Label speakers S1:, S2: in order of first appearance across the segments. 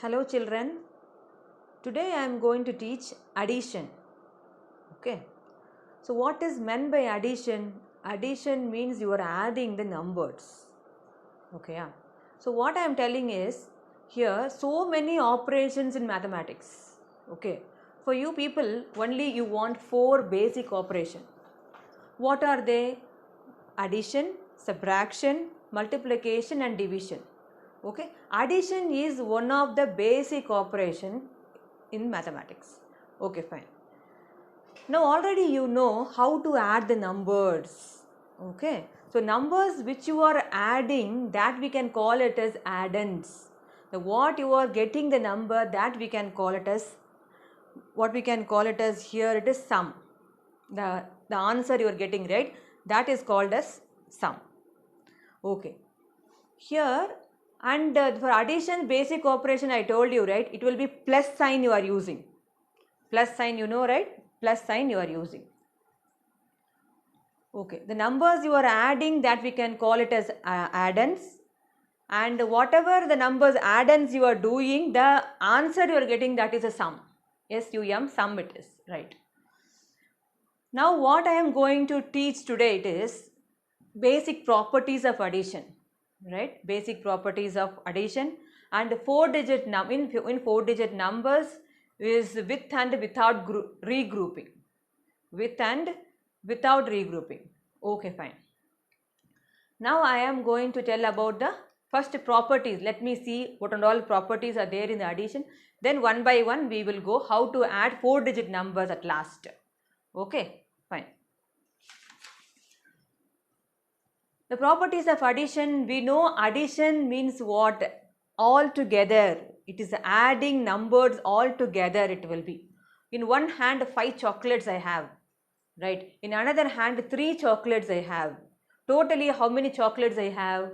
S1: Hello children, today I am going to teach addition. Okay, so what is meant by addition? Addition means you are adding the numbers. Okay, yeah. So what I am telling is here so many operations in mathematics. Okay, for you people only you want 4 basic operation. What are they? Addition, subtraction, multiplication and division. Okay, addition is one of the basic operation in mathematics. Okay, fine. Now already you know how to add the numbers. Okay, so numbers which you are adding, that we can call it as addends. The what you are getting the number, that we can call it as, what we can call it as here, it is sum. The answer you are getting, right, that is called as sum. Okay, here and for addition basic operation I told you, right, it will be plus sign you are using. Plus sign, you know, right, plus sign you are using. Okay, the numbers you are adding, that we can call it as addends, and whatever the numbers addends you are doing, the answer you are getting, that is a sum. SUM, sum it is, right. Now what I am going to teach today, it is basic properties of addition, right, basic properties of addition. And 4-digit in 4-digit numbers is with and without regrouping, with and without regrouping. Okay, fine. Now I am going to tell about the first properties. Let me see what and all properties are there in the addition. Then one by one we will go how to add 4-digit numbers at last. Okay, fine. The properties of addition, we know addition means what? All together. It is adding numbers all together it will be. In one hand 5 chocolates I have, right. In another hand 3 chocolates I have. Totally how many chocolates I have?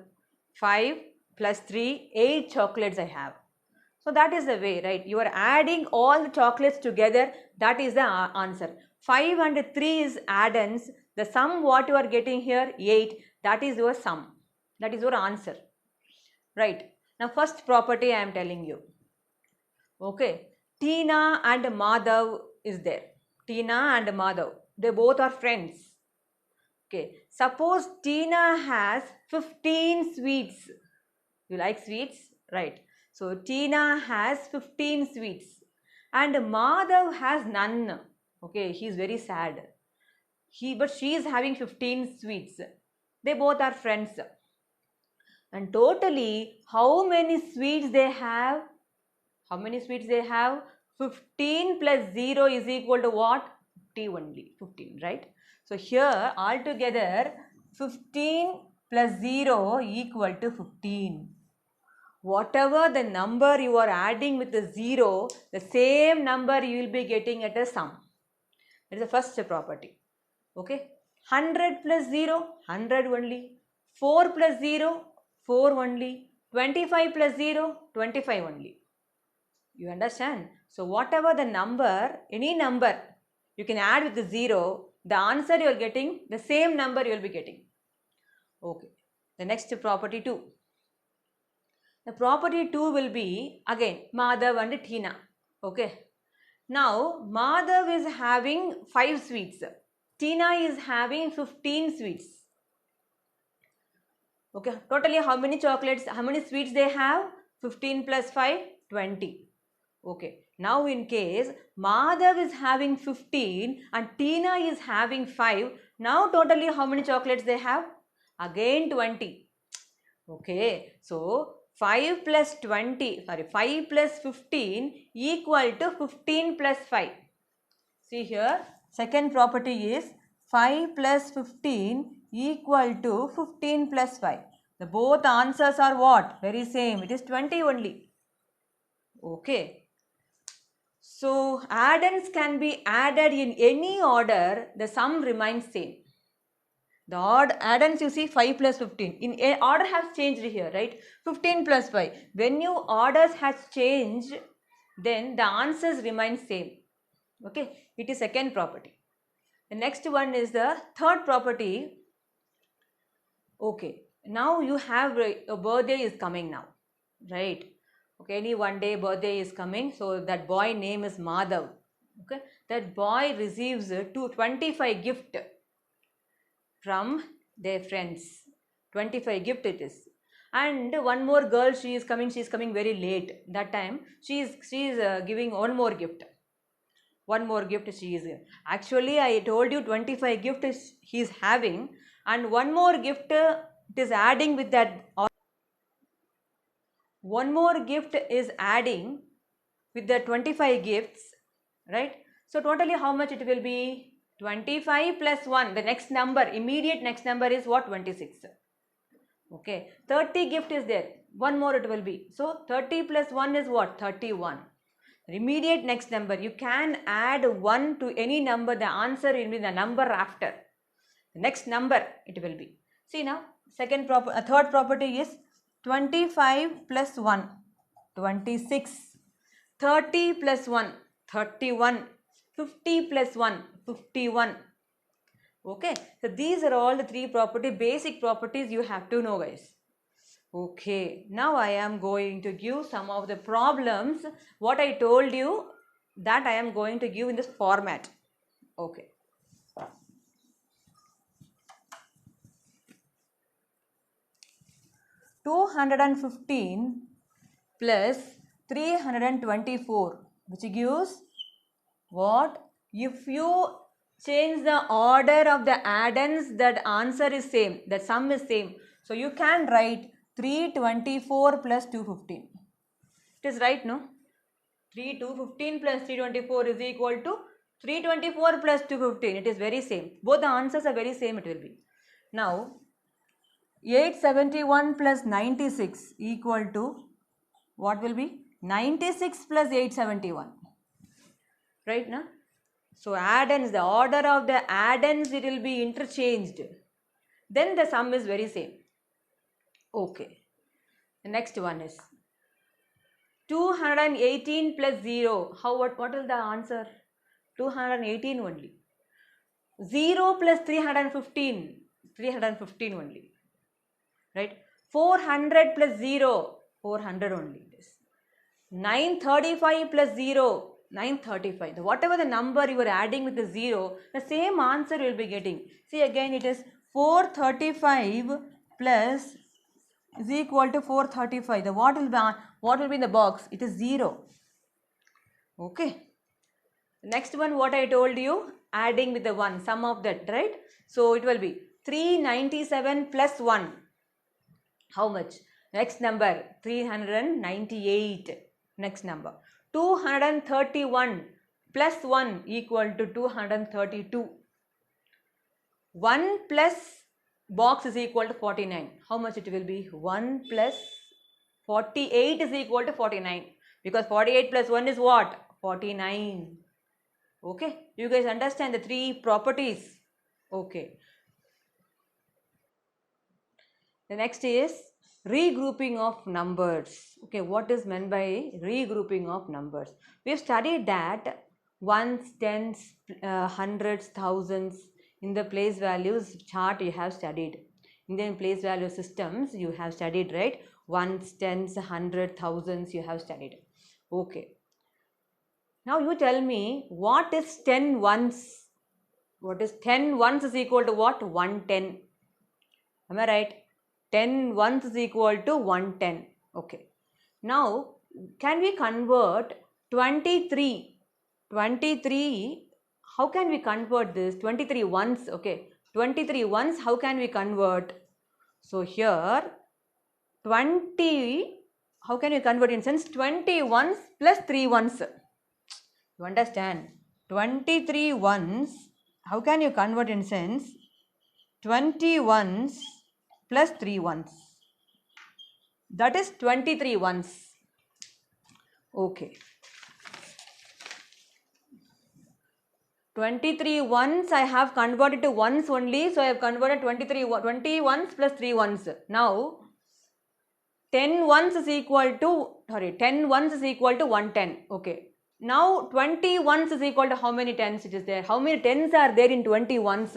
S1: 5 plus 3, 8 chocolates I have. So that is the way, right. You are adding all the chocolates together, that is the answer. 5 and 3 is addends. The sum what you are getting here, 8, that is your sum. That is your answer. Right. Now first property I am telling you. Okay. Tina and Madhav is there. Tina and Madhav, they both are friends. Okay. Suppose Tina has 15 sweets. You like sweets? Right. So Tina has 15 sweets and Madhav has none. Okay, he is very sad. But she is having 15 sweets. They both are friends. And totally, how many sweets they have? How many sweets they have? 15 plus 0 is equal to what? 50 only. 15, right? So here altogether 15 plus 0 equal to 15. Whatever the number you are adding with the 0, the same number you will be getting at a sum. That is the first property. Okay. 100 plus 0, 100 only. 4 plus 0, 4 only. 25 plus 0, 25 only. You understand? So whatever the number, any number you can add with the 0, the answer you are getting, the same number you will be getting. Okay. The next property 2. The property 2 will be again Madhav and Tina. Okay. Now Madhav is having 5 sweets. Tina is having 15 sweets. Okay. Totally how many chocolates, how many sweets they have? 15 plus 5, 20. Okay. Now in case Madhav is having 15 and Tina is having 5. Now totally how many chocolates they have? Again 20. Okay. So 5 plus 15 equal to 15 plus 5. See here, second property is 5 plus 15 equal to 15 plus 5. The both answers are what? Very same. It is 20 only. Okay. So addends can be added in any order. The sum remains same. The odd addends you see 5 plus 15. In order has changed here, right? 15 plus 5. When your orders has changed, then the answers remain same. Okay. It is second property. The next one is the third property. Okay. Now you have your birthday is coming now, right? Okay, any one day birthday is coming, so that boy name is Madhav. Okay, that boy receives 25 gift from their friends. 25 gift it is. And one more girl, she is coming very late. That time she is giving one more gift. One more gift she is. Actually, I told you 25 gift is he is having, and one more gift it is adding with that. One more gift is adding with the 25 gifts, right? So totally how much it will be? 25 plus 1, the next number, immediate next number is what? 26. Okay, 30 gift is there, one more it will be. So 30 plus 1 is what? 31. Immediate next number, you can add 1 to any number, the answer will be the number after. The next number it will be. See now, third property is 25 plus 1, 26. 30 plus 1, 31. 50 plus 1, 51. Okay, so these are all the three basic properties you have to know, guys. Okay, now I am going to give some of the problems. What I told you, that I am going to give in this format. Okay. 215 plus 324, which gives what? If you change the order of the addends, that answer is same, that sum is same. So you can write 324 plus 215. It is right, no? 215 plus 324 is equal to 324 plus 215. It is very same. Both the answers are very same it will be. Now 871 plus 96 equal to what will be? 96 plus 871. Right, na? So addends, the order of the addends, it will be interchanged. Then the sum is very same. Okay. The next one is 218 plus 0. What is the answer? 218 only. 0 plus 315. 315 only. Right? 400 plus 0. 400 only. 935 plus 0. 935. Whatever the number you are adding with the 0, the same answer you will be getting. See again, it is 435 plus is equal to 435. What will be in the box? It is 0. Okay. Next one, what I told you, adding with the 1, sum of that, right? So it will be 397 plus 1. How much? Next number, 398. Next number, 231 plus 1 equal to 232. 1 plus box is equal to 49. How much it will be? 1 plus 48 is equal to 49. Because 48 plus 1 is what? 49. Okay. You guys understand the three properties? Okay. The next is regrouping of numbers. Okay, what is meant by regrouping of numbers? We have studied that ones, tens, hundreds, thousands in the place values chart you have studied. Indian place value systems you have studied, right? Ones, tens, hundred, thousands you have studied. Okay. Now you tell me, what is 10 ones? What is 10 ones is equal to what? 110. Am I right? 10 ones is equal to 110. Okay. Now, can we convert 23? 23, how can we convert this? 23 ones, okay. 23 ones, how can we convert? So, here 20, how can we convert in sense? 20 ones plus 3 ones. You understand? 23 ones, how can you convert in sense? 20 ones plus 3 ones. That is 23 ones. Okay. 23 ones I have converted to ones only. So I have converted 20 ones plus 3 ones. Now 10 ones is equal to 110. Okay. Now 20 ones is equal to how many tens it is there? How many tens are there in 20 ones?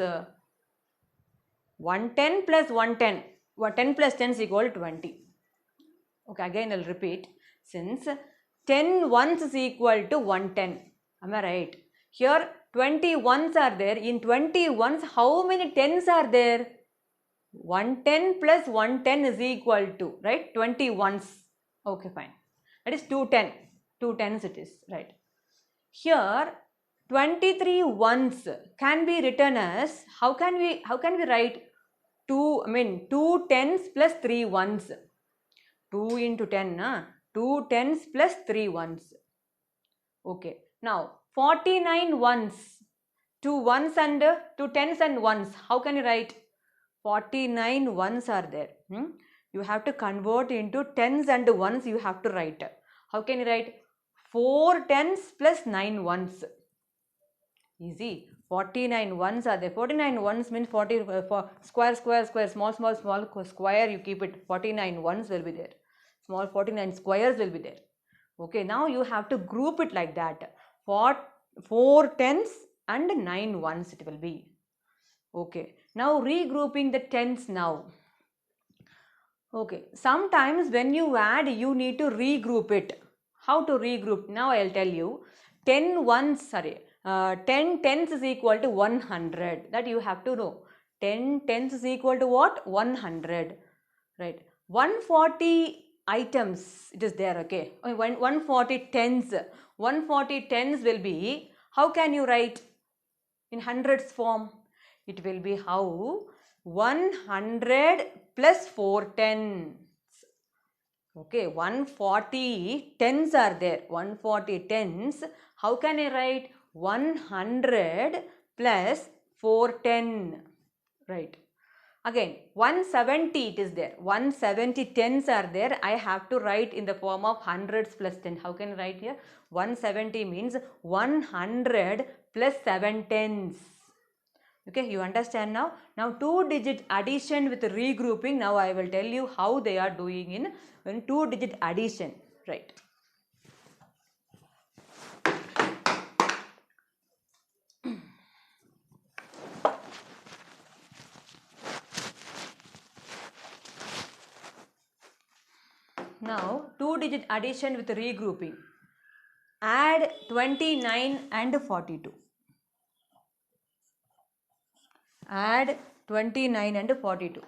S1: 110 plus 110. 10 plus 10 is equal to 20. Okay, again I'll repeat. Since 10 ones is equal to 110. Am I right? Here 20 ones are there. In 20 ones, how many tens are there? 110 plus 110 is equal to, right? 20 ones. Okay, fine. That is 210. 2 tens it is, right? Here 23 ones can be written as, how can we write 2 tens plus 3 ones. 2 into 10, 2 tens plus 3 ones. Okay. Now 49 ones, 2 ones and 2 tens and ones. How can you write? 49 ones are there. You have to convert into tens and ones. You have to write. How can you write? 4 tens plus 9 ones. Easy. 49 ones are there. 49 ones means 40 for square, small square. You keep it. 49 ones will be there. Small 49 squares will be there. Okay, now you have to group it like that. For 4 tens and 9 ones it will be. Okay, now regrouping the tens now. Okay, sometimes when you add, you need to regroup it. How to regroup? Now I'll tell you. 10 tens is equal to 100. That you have to know. 10 tens is equal to what? 100. Right. 140 items it is there. Okay. 140 tens. 140 tens will be, how can you write in hundreds form? It will be how? 100 plus 4 tens. Okay, 140 tens are there. 140 tens. How can I write? 100 plus 410. Right. Again, 170 it is there. 170 tens are there. I have to write in the form of hundreds plus 10. How can I write here? 170 means 100 plus 7 tens. Okay, you understand now? Now 2-digit addition with regrouping. Now I will tell you how they are doing in 2-digit addition. Right. Now 2-digit addition with regrouping. Add 29 and 42. Add 29 and 42.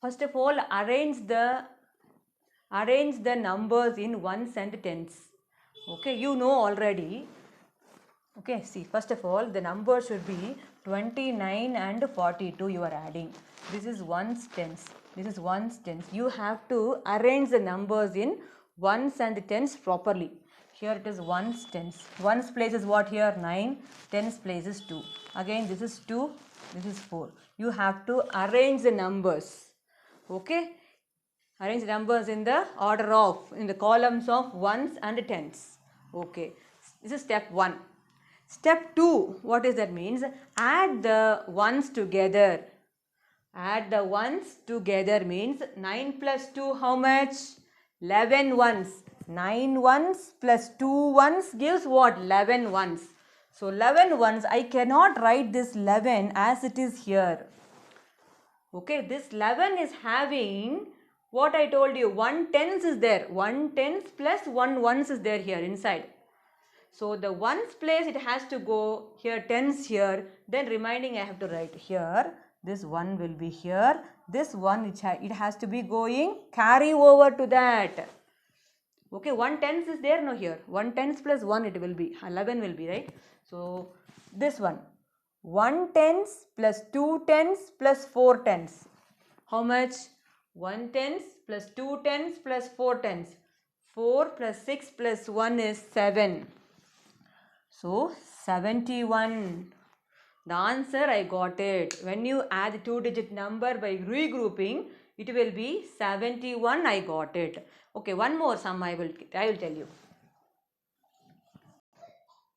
S1: First of all, arrange the numbers in ones and tens. Okay, you know already. Okay, see, first of all, the number should be 29 and 42 you are adding. This is ones tens. This is ones tens. You have to arrange the numbers in ones and tens properly. Here it is ones tens. Ones place is what here? 9. Tens place is 2. Again, this is 2. This is 4. You have to arrange the numbers. Okay? Arrange numbers in the order of, in the columns of ones and tens. Okay. This is step 1. Step 2, what does that means? Add the ones together. Add the ones together means 9 plus 2 how much? 11 ones. 9 ones plus 2 ones gives what? 11 ones. So 11 ones, I cannot write this 11 as it is here. Okay, this 11 is having what I told you, 1 tens is there. 1 tens plus 1 ones is there here inside. So the ones place it has to go here, tens here, then remaining I have to write here. This 1 will be here. This 1 it has to be going, carry over to that. Okay, 1 tens is there no here. 1 tens plus 1 it will be, 11 will be, right? So this one, 1 tens plus 2 tens plus 4 tens. How much? 1 tens plus 2 tens plus 4 tens. 4 plus 6 plus 1 is 7. So 71. The answer I got it. When you add 2-digit number by regrouping, it will be 71. I got it. Okay, one more sum I will tell you.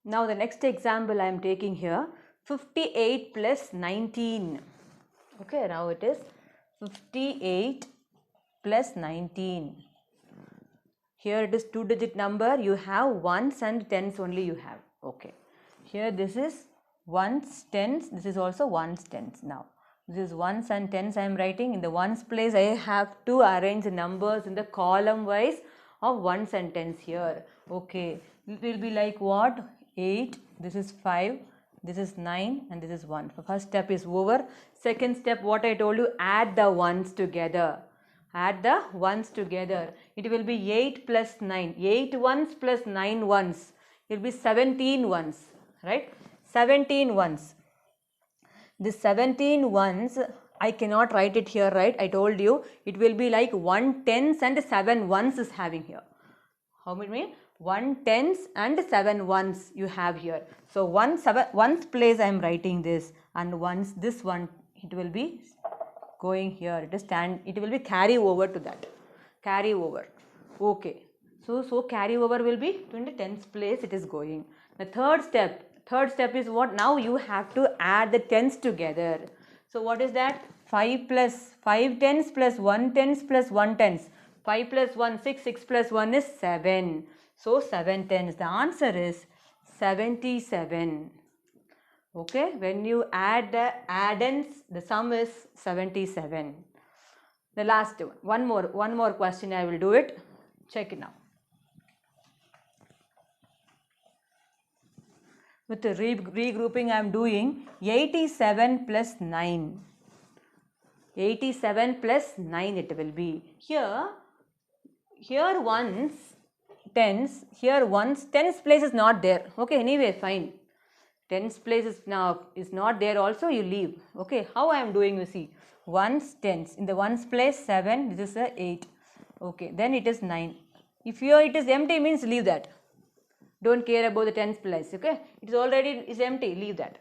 S1: Now the next example I am taking here, 58 plus 19. Okay, now it is 58 plus 19. Here it is 2-digit number. You have ones and tens only you have. Okay. Here this is ones, tens. This is also ones, tens. Now this is ones and tens I am writing. In the ones place I have to arrange the numbers in the column wise of one sentence here. Okay, it will be like what? 8, this is 5, this is 9, and this is 1. The first step is over. Second step, what I told you, add the ones together. Add the ones together. It will be 8 plus 9. 8 ones plus 9 ones. It will be 17 ones, right? 17 ones. This 17 ones, I cannot write it here, right? I told you it will be like 1 tens and 7 ones is having here. How many? 1 tens and 7 ones you have here. So ones place I am writing this, and once this one, it will be going here. It will be carry over to that. Carry over. Okay. So carry over will be 20 tens place it is going. The third step is what? Now you have to add the tens together. So what is that? 5 plus 5 tens plus 1 tens plus 1 tens. 5 plus 1, 6, 6 plus 1 is 7. So 7 tens. The answer is 77. Okay, when you add the addends, the sum is 77. The last one, one more question I will do it. Check it now. With the regrouping I am doing 87 plus 9. 87 plus 9 it will be. Here ones, tens, here ones, tens place is not there. Okay, anyway, fine. Tens place is not there also, you leave. Okay, how I am doing, you see. Ones, tens. In the ones place 7, this is a 8. Okay, then it is 9. If here it is empty, means leave that. Don't care about the tens place. Okay, it is empty, leave that.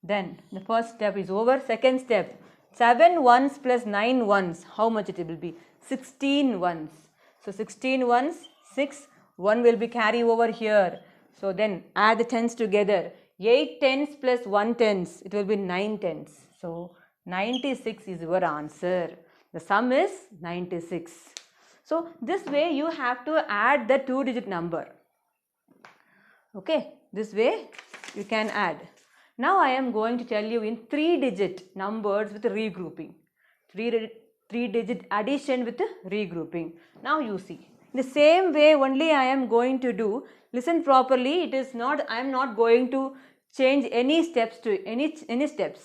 S1: Then the first step is over. Second step, 7 ones plus 9 ones. How much it will be? 16 ones. So 16 ones, 6, 1 will be carry over here. So then add the tens together. 8 tens plus 1 tens, it will be 9 tens. So 96 is your answer. The sum is 96. So this way you have to add the 2-digit number. Okay, this way you can add. Now I am going to tell you in 3-digit numbers with regrouping. 3-digit addition with regrouping. Now you see. The same way only I am going to do. Listen properly. It is not, I am not going to change any steps to any steps.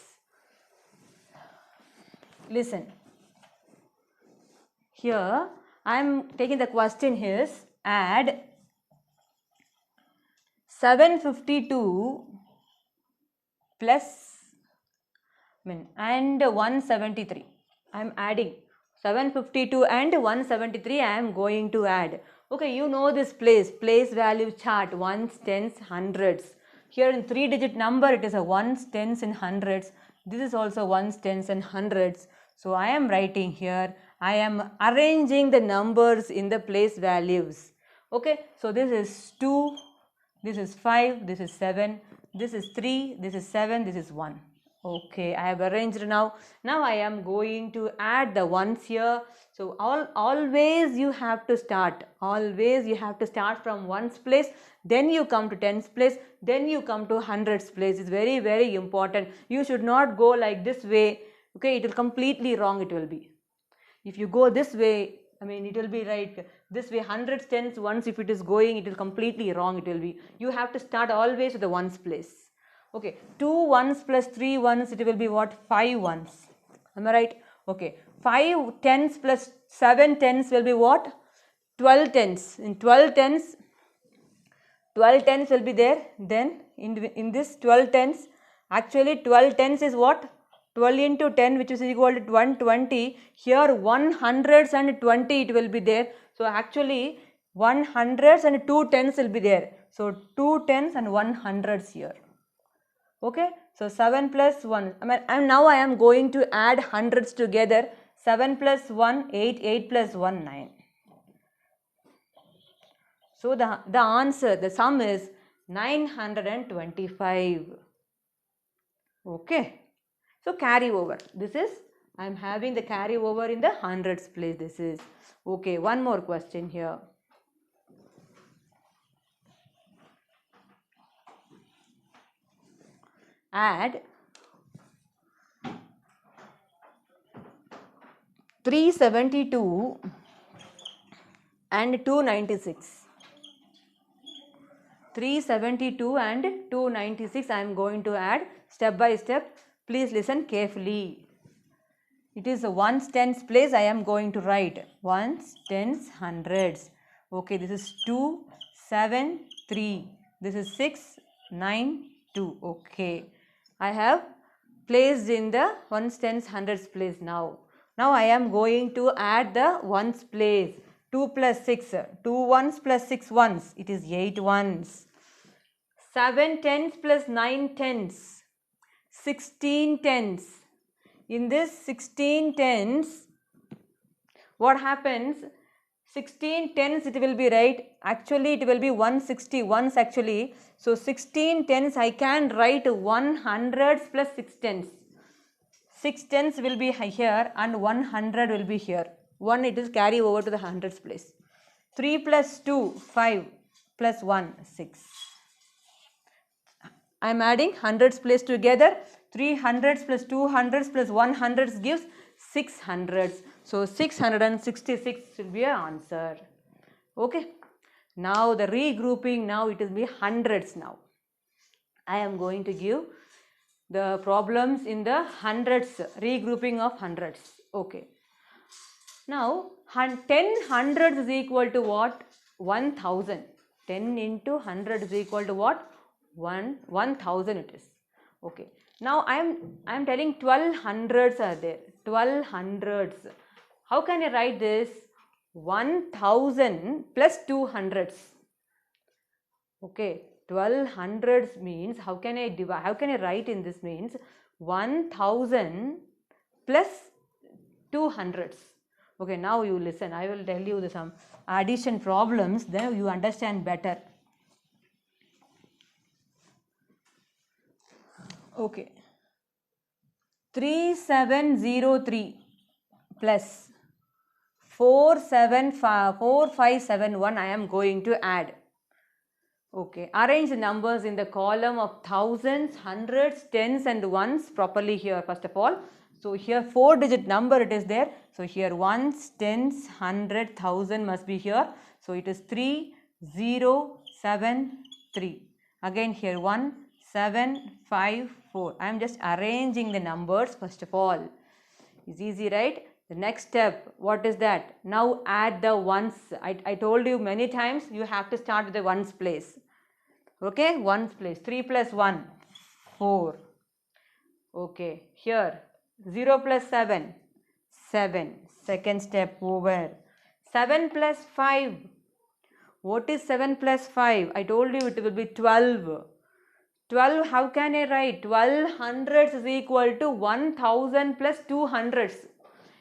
S1: Listen. Here I am taking the question here. Add 752 plus and 173. I am adding 752 and 173 I am going to add. Okay, you know this place value chart, ones, tens, hundreds. Here in 3-digit number it is a ones, tens and hundreds. This is also ones, tens and hundreds. So I am writing here, I am arranging the numbers in the place values. Okay, so this is 2, this is 5, this is 7, this is 3, this is 7, this is 1. Okay, I have arranged now. Now I am going to add the ones here. So always you have to start. Always you have to start from ones place. Then you come to tens place. Then you come to hundreds place. It's very, very important. You should not go like this way. Okay, it will completely wrong it will be. If you go this way, it will be like this way, hundreds, tens, ones, if it is going, it will completely wrong it will be. You have to start always with the ones place. Okay, 2 ones plus 3 ones, it will be what? 5 ones. Am I right? Okay, 5 tens plus 7 tens will be what? 12 tens. In 12 tens will be there. Then in this 12 tens, actually 12 tens is what? 12 into 10, which is equal to 120. Here 100s and 20 it will be there. So actually 100s and 2 tens will be there. So 2 tens and 100s here. Okay, so 7 plus 1, and now I am going to add hundreds together. 7 plus 1, 8, 8 plus 1, 9. So the answer, the sum is 925. Okay, so carry over. This is, I am having the carry over in the hundreds place. This is, okay, one more question here. Add 372 and 296. 372 and 296 I am going to add step by step. Please listen carefully. It is a ones, tens place I am going to write. Ones, tens, hundreds. Okay, this is 2, 7, 3. This is 6, 9, 2. Okay. I have placed in the ones, tens, hundreds place now. Now I am going to add the ones place. 2 plus 6. 2 ones plus 6 ones. It is 8 ones. 7 tens plus 9 tens. 16 tens. In this 16 tens, what happens? 16 tens it will be right. Actually it will be 160 ones actually. So 16 tens I can write 1 hundreds plus 6 tens. 6 tens will be here and 100 will be here. 1 it is carry over to the hundreds place. 3 plus 2, 5 plus 1, 6. I am adding hundreds place together. 3 hundreds plus 2 hundreds plus 1 hundreds gives 6 hundreds. So 666 will be an answer. Okay. Now the regrouping, now it will be hundreds now. I am going to give the problems in the hundreds, regrouping of hundreds. Okay. Now 10 hundreds is equal to what? 1000. 10 into 100 is equal to what? 1000 it is. Okay. Now I am telling 12 hundreds are there. 12 hundreds. How can I write this? 1000 plus 2 hundreds. Okay. 12 hundreds means how can I divide? How can I write in this means 1000 plus 2 hundreds. Okay. Now you listen. I will tell you some addition problems. Then you understand better. Okay. 3703 plus 4571 I am going to add. Okay. Arrange the numbers in the column of thousands, hundreds, tens and ones properly here first of all. So here 4-digit number it is there. So here ones, tens, 100, 1000 must be here. So it is 3073. Again here 1754. I am just arranging the numbers first of all. It's easy, right? The next step, what is that? Now add the ones. I told you many times you have to start with the ones place. Okay, ones place. 3 plus 1, 4. Okay, here 0 plus 7, 7. Second step over. 7 plus 5. What is 7 plus 5? I told you it will be 12. 12, how can I write? 12 hundreds is equal to 1000 plus 2 hundreds.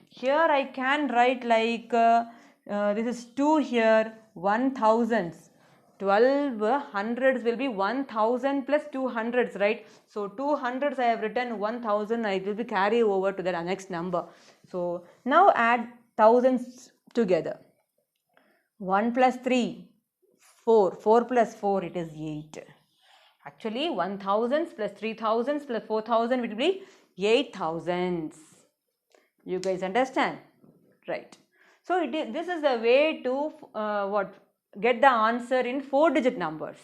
S1: Here I can write like this is 2 here, 1000s. 12 hundreds will be 1000 plus 2 hundreds, right? So 2 hundreds I have written 1000, I will be carry over to the next number. So now add thousands together. 1 plus 3, 4. 4 plus 4, it is 8. Actually 1000s plus 3000s plus 4000 will be 8000s. You guys understand? Right. So this is the way to get the answer in 4-digit numbers.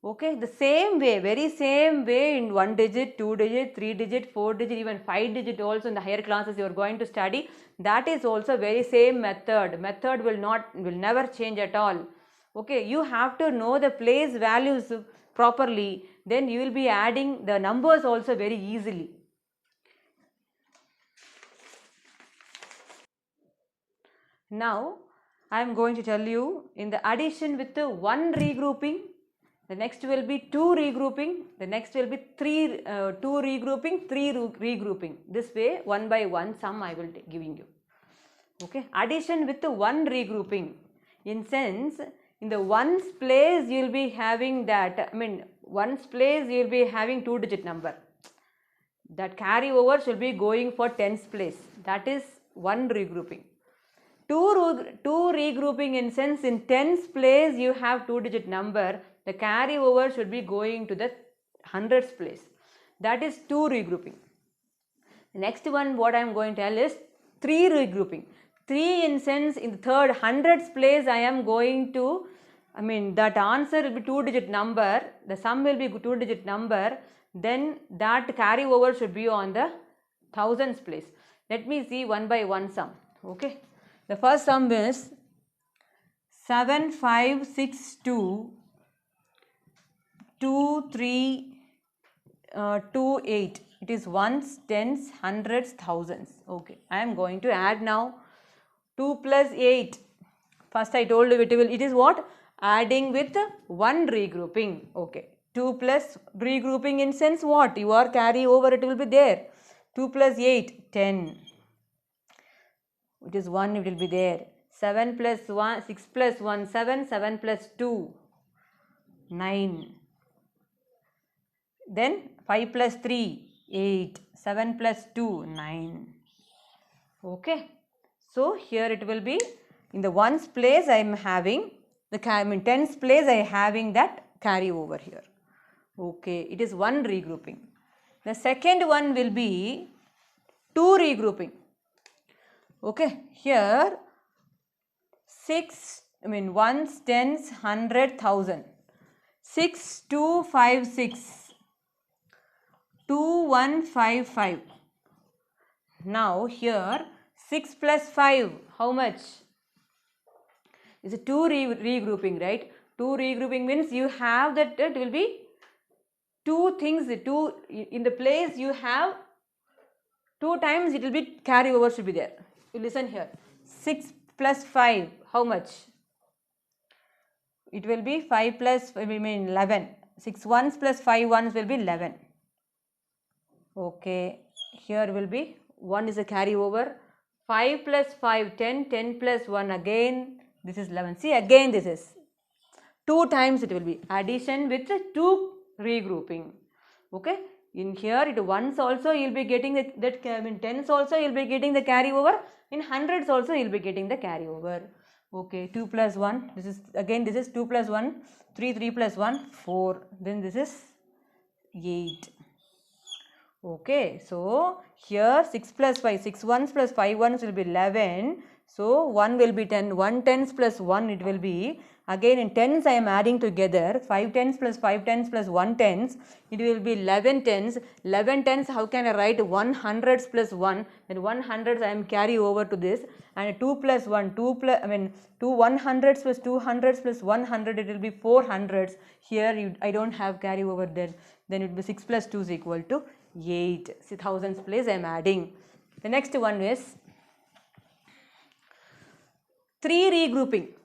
S1: Okay, the same way, very same way in 1 digit, 2 digit, 3 digit, 4 digit, even 5 digit also in the higher classes you are going to study. That is also very same method. Method will never change at all. Okay, you have to know the place values properly, then you will be adding the numbers also very easily. Now I am going to tell you in the addition with the 1 regrouping, the next will be 2 regrouping, the next will be 2 regrouping, 3 regrouping. This way one by one sum I will giving you. Okay, addition with the 1 regrouping, in sense in the ones place you will be having that, ones place you will be having 2-digit number. That carry over should be going for tens place. That is 1 regrouping. 2 regrouping, in sense in tens place you have 2-digit number. The carry over should be going to the hundreds place. That is 2 regrouping. The next one what I am going to tell is 3 regrouping. 3 in sense in the third hundreds place I am going to, that answer will be 2-digit number, the sum will be 2-digit number, then that carry over should be on the thousands place. Let me see one by one sum. Okay, the first sum is 7562 2328. It is ones, tens, hundreds, thousands. Okay, I am going to add now. 2 plus 8. First I told you it is what? Adding with one regrouping. Okay, 2 plus regrouping in sense what? Your carry over it will be there. 2 plus 8, 10. It is 1, it will be there. 7 plus 1, 6 plus 1, 7. 7 plus 2, 9. Then 5 plus 3, 8. 7 plus 2, 9. Okay. So here it will be in the ones place I am having the tens place I am having that carry over here. Okay, it is one regrouping. The second one will be two regrouping. Okay, here 6 ones, tens, 100, 1000. 6 2 5 6 2 1 5 5. Now here 6 plus 5, how much? It's a 2 regrouping, right? 2 regrouping means you have that it will be two things, two in the place you have 2 times it will be carry over should be there. You listen here. 6 plus 5, how much? It will be 5 plus 11. 6 ones plus 5 ones will be 11. Okay, here will be 1 is a carry over. 5 plus 5, 10, 10 plus 1 again, this is 11. See again this is 2 times it will be addition with 2 regrouping. Okay, in here it ones also you will be getting that tens also you will be getting the carry over, in hundreds also you will be getting the carry over. Okay, 2 plus 1, this is 2 plus 1, 3 plus 1, 4, then this is 8. Okay, so here 6 plus 5, 6 ones plus 5 ones will be 11. So 1 will be 10, 1 tens plus 1 it will be, again in tens I am adding together, 5 tens plus 5 tens plus 1 tens, it will be 11 tens. 11 tens, how can I write 1 hundreds plus 1, then 1 hundreds I am carry over to this, and 2 plus 1, 2 1 hundreds plus 2 hundreds plus 100, it will be 4 hundreds. Here I don't have carry over there, then it will be 6 plus 2 is equal to 8. See, thousands place I am adding. The next one is 3 regrouping.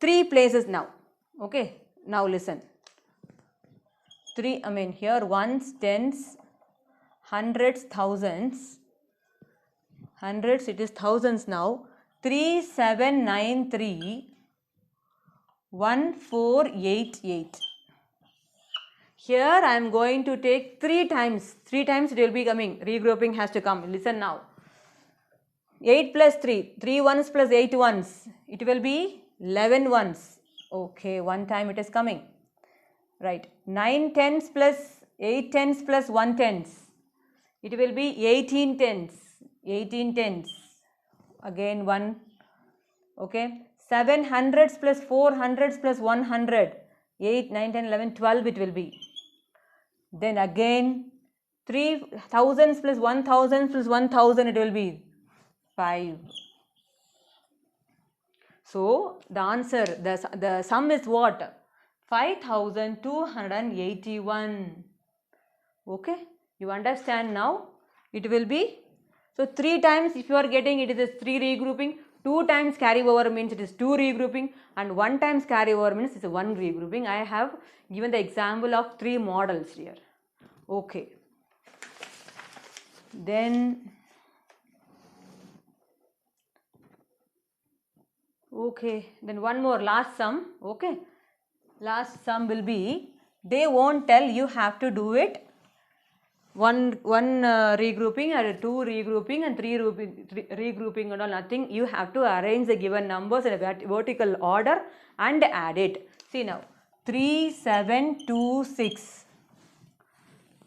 S1: 3 places now. Okay, now listen. 3, here ones, tens, hundreds, thousands. Hundreds, it is thousands now. 3 7 9 3 1 4 8 8. Here I am going to take 3 times. 3 times it will be coming. Regrouping has to come. Listen now. 8 plus 3. 3 ones plus 8 ones. It will be 11 ones. Okay, one time it is coming. Right. 9 tens plus 8 tens plus 1 tens. It will be 18 tens. 18 tens. Again 1. Okay. 7 hundreds plus 4 hundreds plus 100. 8, 9, 10, 11, 12 it will be. Then again 3 thousands plus 1000 plus 1000 it will be 5. So the answer, the sum is what? 5281. Okay, you understand now? It will be, so 3 times if you are getting it is 3 regrouping, 2 times carry over means it is 2 regrouping, and 1 times carry over means it is 1 regrouping. I have given the example of 3 models here. Okay. Then one more last sum. Okay, last sum will be, they won't tell you have to do it one regrouping or 2 regrouping and 3 regrouping and all, nothing. You have to arrange the given numbers in a vertical order and add it. See now, 3726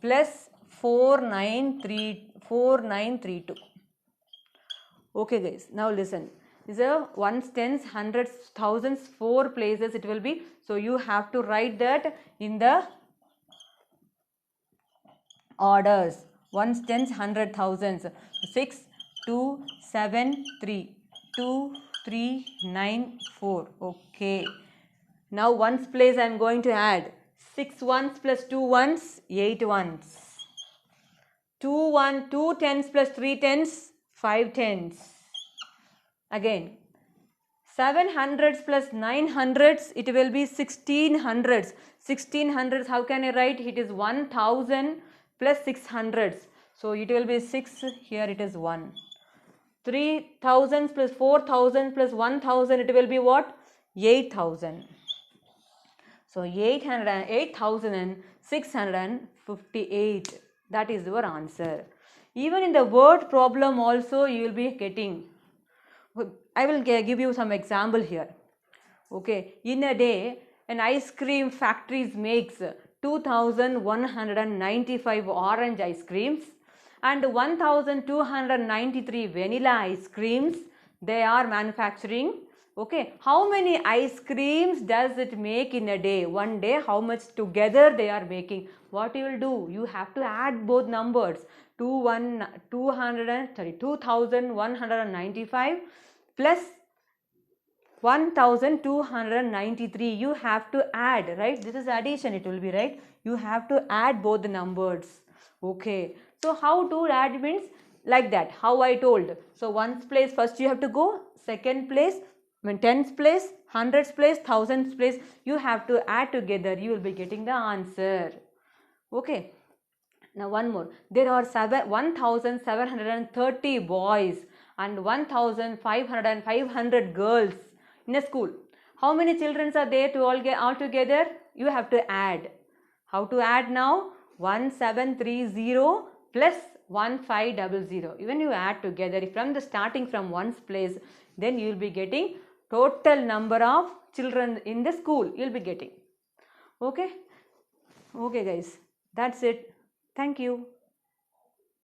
S1: plus 4932. Okay guys, now listen. is a ones, tens, hundreds, thousands, 4 places it will be. So you have to write that in the orders. Ones, tens, hundred, thousands. 6, 2, 7, 3. 2, 3, 9, 4. Okay. Now ones place I am going to add. 6 ones plus 2 ones, 8 ones. 2 tens plus 3 tens, 5 tens. Again, 7 hundreds plus 9 hundreds, it will be 16 hundreds. 16 hundreds, how can I write? It is 1000 plus 6 hundreds. So it will be 6, here it is 1. 3000 plus 4000 plus 1000, it will be what? 8000. So 8,658. That is your answer. Even in the word problem also you will be getting. I will give you some example here. Okay, in a day an ice cream factory makes 2195 orange ice creams and 1293 vanilla ice creams they are manufacturing. Okay, how many ice creams does it make in a day? One day, how much together they are making? What you will do? You have to add both numbers. 2195 plus 1293. You have to add, right? This is addition, it will be, right? You have to add both the numbers. Okay, so how to add means like that, how I told. So ones place first you have to go, second place, tens place, hundreds place, thousands place, you have to add together, you will be getting the answer. Okay, now one more. There are 1730 boys and 1500 girls in a school. How many children are there to all together? You have to add. How to add now? 1730 plus 1500. Even you add together from the starting from ones place, then you will be getting total number of children in the school you will be getting. Okay. Okay guys, that's it. Thank you.